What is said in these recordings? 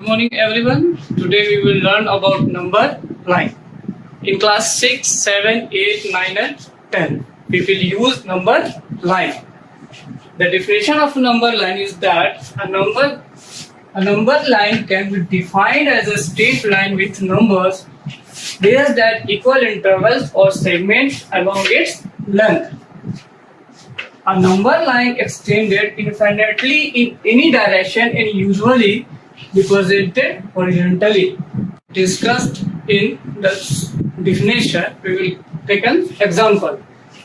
Good morning everyone. Today we will learn about number line. In class 6, 7, 8, 9 and 10 we will use number line. The definition of number line is that a number line can be defined as a straight line with numbers placed at equal intervals or segments along its length. A number line extended infinitely in any direction and usually represented horizontally. Discussed in the definition, we will take an example.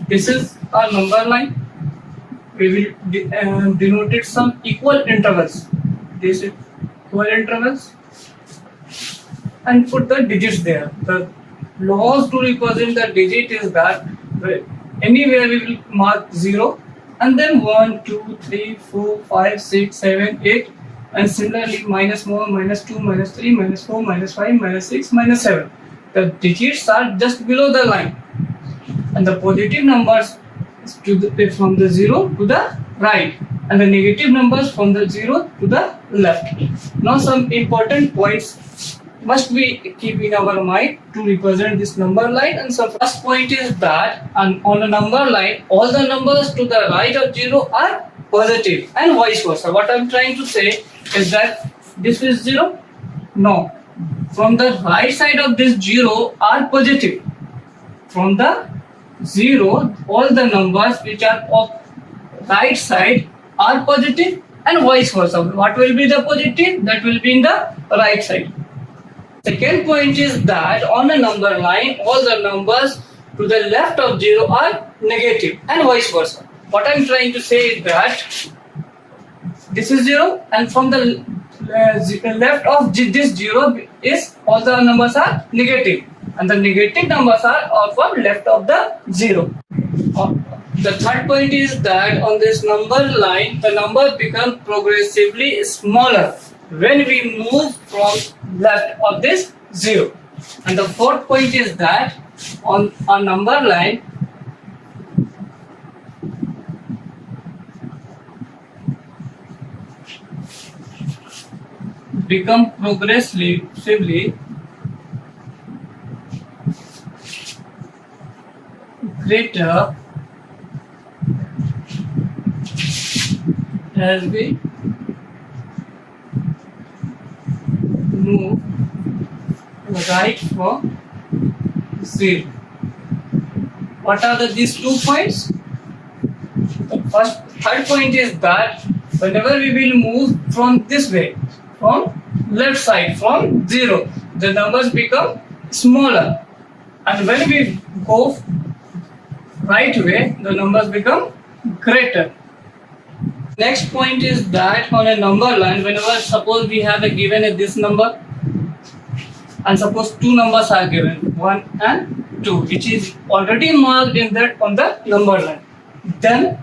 This is a number line. We will denote it some equal intervals. This is equal intervals and put the digits there. The laws to represent the digit is that anywhere we will mark 0 and then 1, 2, 3, 4, 5, 6, 7, 8 and similarly minus 1, minus 2, minus 3, minus 4, minus 5, minus 6, minus 7. The digits are just below the line and the positive numbers from the 0 to the right and the negative numbers from the 0 to the left. Now some important points must be keep in our mind to represent this number line. And so first point is that on a number line all the numbers to the right of 0 are positive and vice versa. What I am trying to say is that this is 0. No, from the right side of this 0 are positive. From the 0 all the numbers which are of right side are positive and vice versa. What will be the positive? That will be in the right side. Second point is that on a number line all the numbers to the left of 0 are negative and vice versa. What I am trying to say is that this is 0 and from the left of this 0 is all the numbers are negative and the negative numbers are from left of the 0. The third point is that on this number line the number becomes progressively smaller when we move from left of this 0. And the fourth point is that on a number line become progressively greater as we move right from 0. What are these 2 points? The third point is that whenever we will move from this way, from left side, from 0, the numbers become smaller. And when we go right way, the numbers become greater. Next point is that on a number line, whenever suppose we have given this number and suppose 2 numbers are given, 1 and 2, which is already marked in that on the number line, then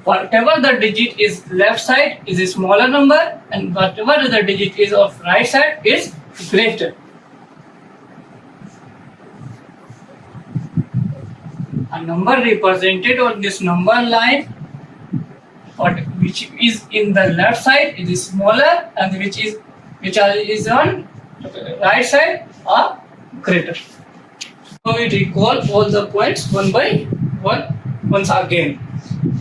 whatever the digit is left side is a smaller number and whatever the digit is of right side is greater. A number represented on this number line which is in the left side is smaller and which is on right side are greater. So we recall all the points one by one once again.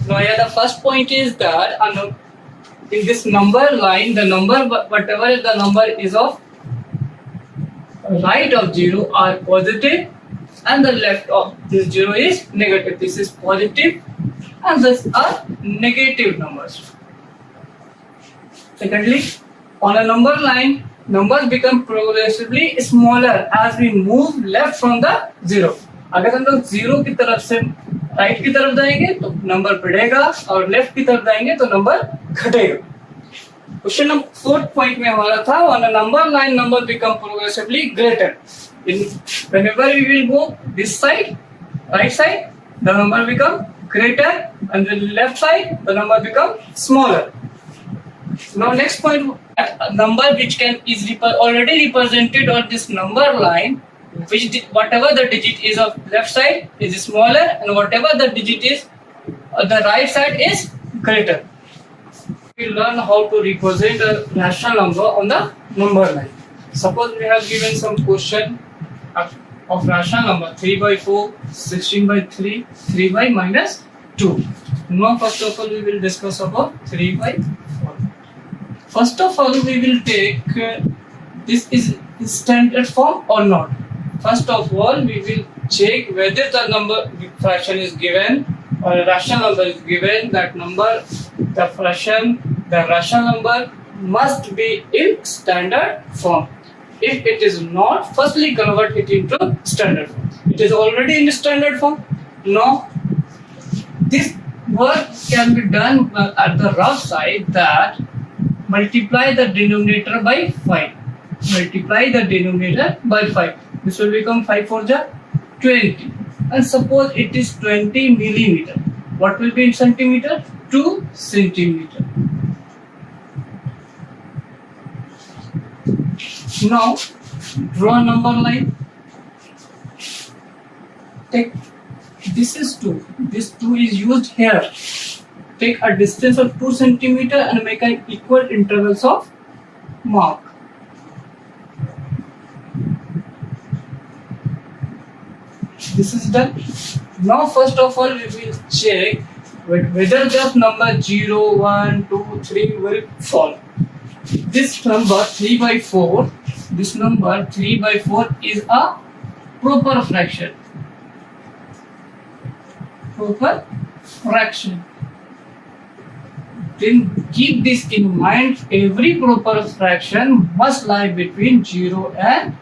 Now here the first point is that in this number line the number whatever the number is of right of 0 are positive and the left of this 0 is negative. This is positive and these are negative numbers. Secondly, on a number line numbers become progressively smaller as we move left from the 0. अगर हम लोग 0 की तरफ से right की तरफ जाएंगे तो नंबर बढ़ेगा और लेफ्ट की तरफ जाएंगे तो नंबर घटेगा. क्वेश्चन नंबर 4th पॉइंट में हमारा था on a number line number become progressively greater. Whenever we will go this side, right side, the number become greater and the left side the number become smaller. Now next point, a number which is already represented on this number line, which whatever the digit is of left side is smaller and whatever the digit is on the right side is greater. We learn how to represent a rational number on the number line. Suppose we have given some question of rational number 3 by 4, 16 by 3, 3 by minus 2. Now first of all we will discuss about 3 by 4. First of all we will take this is standard form or not. First of all we will check whether the number fraction is given or a rational number is given. That number, the rational number must be in standard form. If it is not, firstly convert it into standard form. It is already in standard form. Now this work can be done at the rough side, that multiply the denominator by 5. Multiply the denominator by 5. This will become 5 for the 20. And suppose it is 20 millimeter. What will be in centimeter? 2 centimeter. Now draw a number line. Take this is 2. This 2 is used here. Take a distance of 2 centimeter and make an equal intervals of mark. This is done. Now first of all we will check whether the number 0, 1, 2, 3 will fall. This number 3 by 4, this number 3 by 4 is a proper fraction. Proper fraction. Then keep this in mind, every proper fraction must lie between 0 and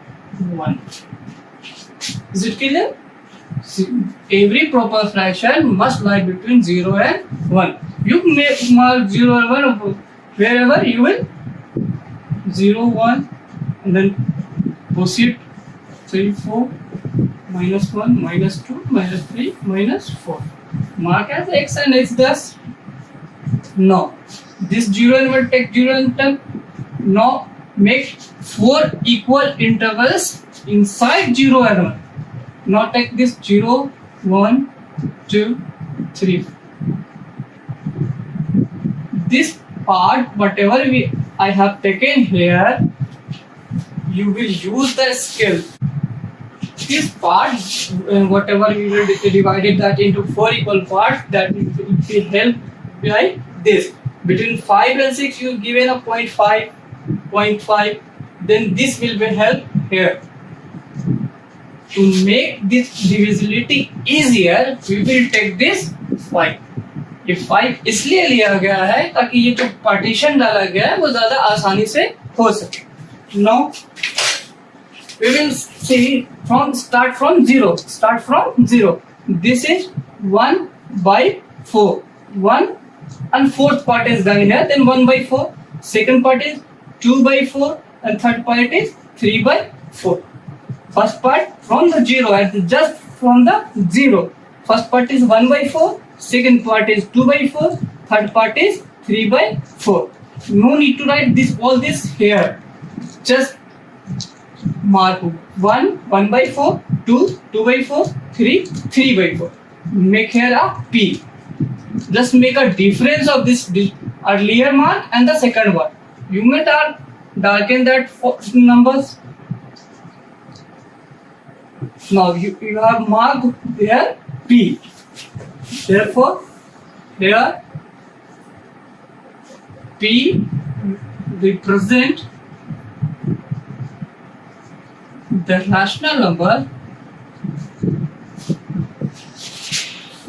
1. Is it clear? Every proper fraction must lie between 0 and 1. You may mark 0 and 1 wherever you will. 0, 1 and then proceed 3, 4, minus 1, minus 2, minus 3, minus 4. Mark as x and x dash. Now this 0 and 1 take 0 and 10. Now make 4 equal intervals inside 0 and 1. Now take this 0, 1, 2, 3. This part, whatever I have taken here, you will use the scale. This part, whatever we will divide that into 4 equal parts, that will be helped by this. Between 5 and 6, you given a 0.5, 0.5. Then this will be helped here. To make this divisibility easier, we will take this 5. ये 5 इसलिए लिया गया है ताकि ये जो partition डाला गया है वो ज्यादा आसानी से हो सके. Now we will see start from 0. Start from 0. This is 1 by 4. 1 and fourth part is done here. Then 1 by 4. Second part is 2 by 4 and third part is 3 by 4. First part from the 0 and just from the 0. First part is 1 by 4. Second part is 2 by 4. Third part is 3 by 4. No need to write all this here. Just mark 1, 1 by 4, 2, 2 by 4, 3, 3 by 4. Make here a P. Just make a difference of this earlier mark and the second one. You may darken that numbers. Now you have marked there P. Therefore, here P represent the rational number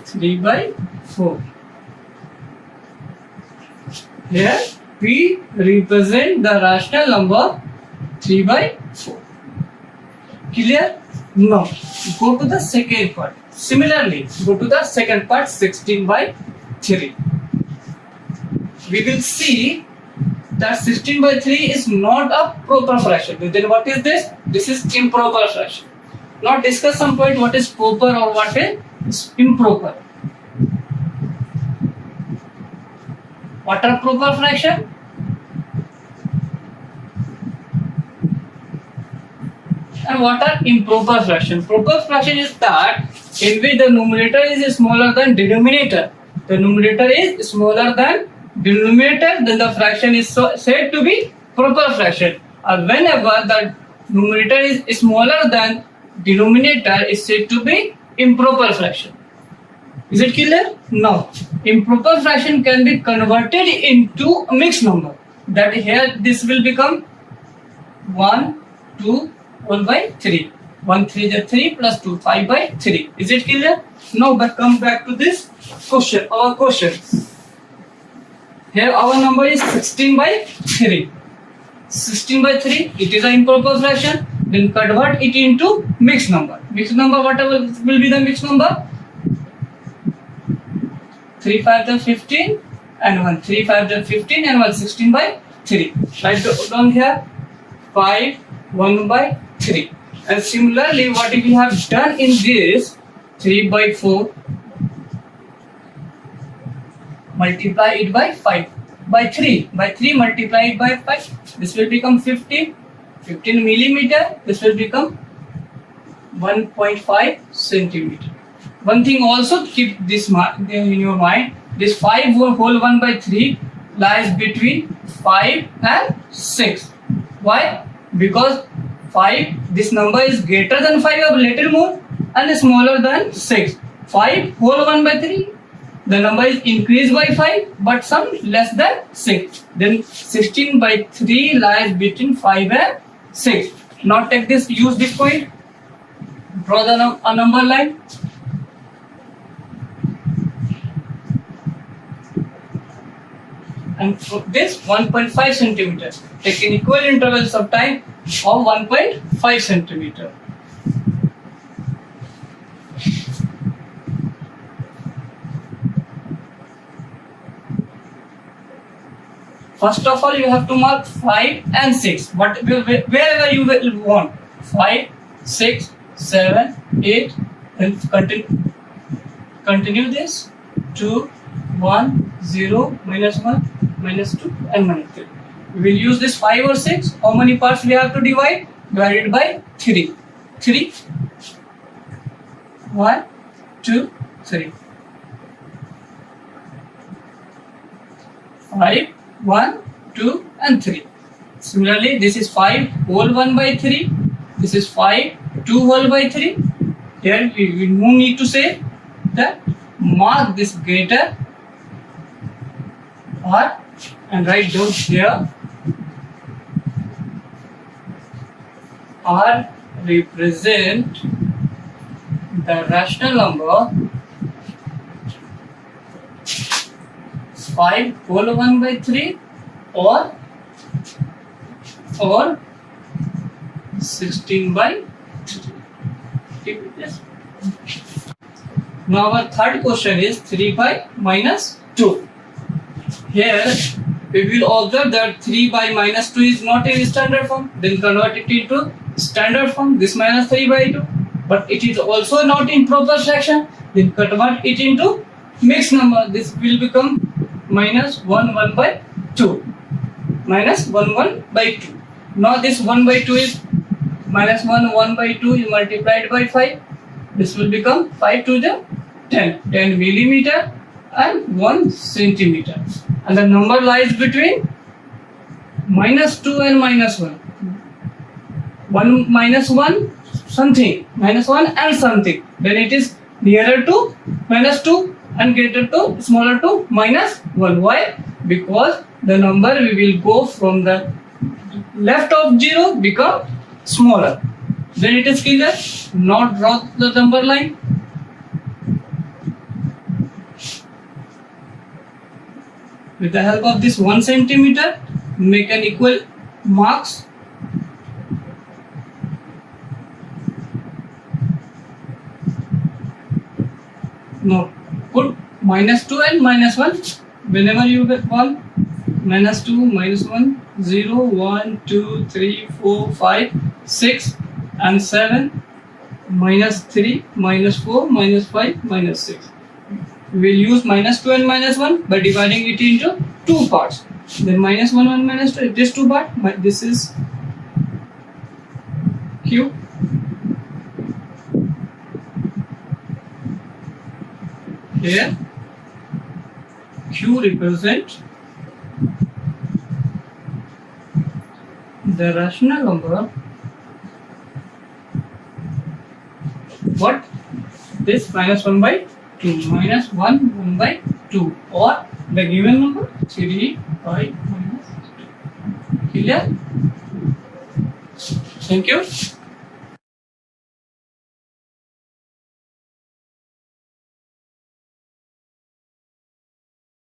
3 by 4. Here P represent the rational number 3 by 4. Clear? Now go to the second part. Similarly, go to the second part 16 by 3. We will see that 16 by 3 is not a proper fraction. Then what is this? This is improper fraction. Now discuss some point what is proper or what is improper. What are proper fraction? And what are improper fraction? Proper fraction is that in which the numerator is smaller than denominator. The numerator is smaller than denominator, then the fraction is said to be proper fraction. Or whenever the numerator is smaller than denominator is said to be improper fraction. Is it clear? Now, improper fraction can be converted into a mixed number. That here this will become 1, 2, 1 by 3. 1 3 is 3 plus 2, 5 by 3. Is it clear? Now come back to this question, our question. Here our number is 16 by 3. 16 by 3, it is an improper fraction. Then convert it into mixed number. Mixed number, whatever will be the mixed number? 3 5 the 15 and 1 3 5 the 15 and 1 16 by 3. Write down here 5 1 by 3. And similarly, what we have done in this 3 by 4, multiply it by 5 by 3 multiply it by 5. This will become 15 millimeter. This will become 1.5 centimeter. One thing also, keep this in your mind. This 5 whole 1 by 3 lies between 5 and 6. Why? Because 5, this number is greater than 5 or little more and smaller than 6. 5 whole 1 by 3, the number is increased by 5 but some less than 6. Then 16 by 3 lies between 5 and 6. Now take this, use this point, draw a number line. And for this 1.5 centimeter. Take in equal intervals of time of 1.5 centimeter. First of all, you have to mark 5 and 6. Wherever you will want. 5, 6, 7, 8. Then continue this. 2, 1, 0, minus 1, minus 2 and minus 3. We will use this 5 or 6. How many parts we have to divide? Divided by 3. 3, 1, 2, 3. 5, 1, 2 and 3. Similarly, this is 5 whole 1 by 3. This is 5, 2 whole by 3. Here we no need to say that mark this greater R and write down here R represent the rational number 5 whole 1 by 3 or 16 by 3. Keep it this. Now our third question is 3 by minus 2. Here we will observe that 3 by minus 2 is not in standard form. Then convert it into standard form. This minus 3 by 2. But it is also not in proper fraction. Then convert it into mixed number. This will become minus 1 1 by 2. Minus 1 1 by 2. Now this 1 by 2 is minus 1 1 by 2 is multiplied by 5. This will become 5 to the 10 millimeter and 1 centimeter. And the number lies between minus 2 and minus 1. 1 minus 1 something. Minus 1 and something. Then it is nearer to minus 2 and greater to smaller to minus 1. Why? Because the number we will go from the left of 0 become smaller. Then it is clear. Now draw the number line. With the help of this 1 centimeter, make an equal marks. Now put minus 2 and minus 1 whenever you want. Minus 2, minus 1, 0, 1, 2, 3, 4, 5, 6 and 7, minus 3, minus 4, minus 5, minus 6. We will use minus 2 and minus 1 by dividing it into two parts. Then minus 1 and minus 2, this two part, this is Q. Here Q represent The rational number, what? This minus 1 by 2, minus 1, 1 by 2, or the given number 3, 5, minus 2. Clear? Thank you.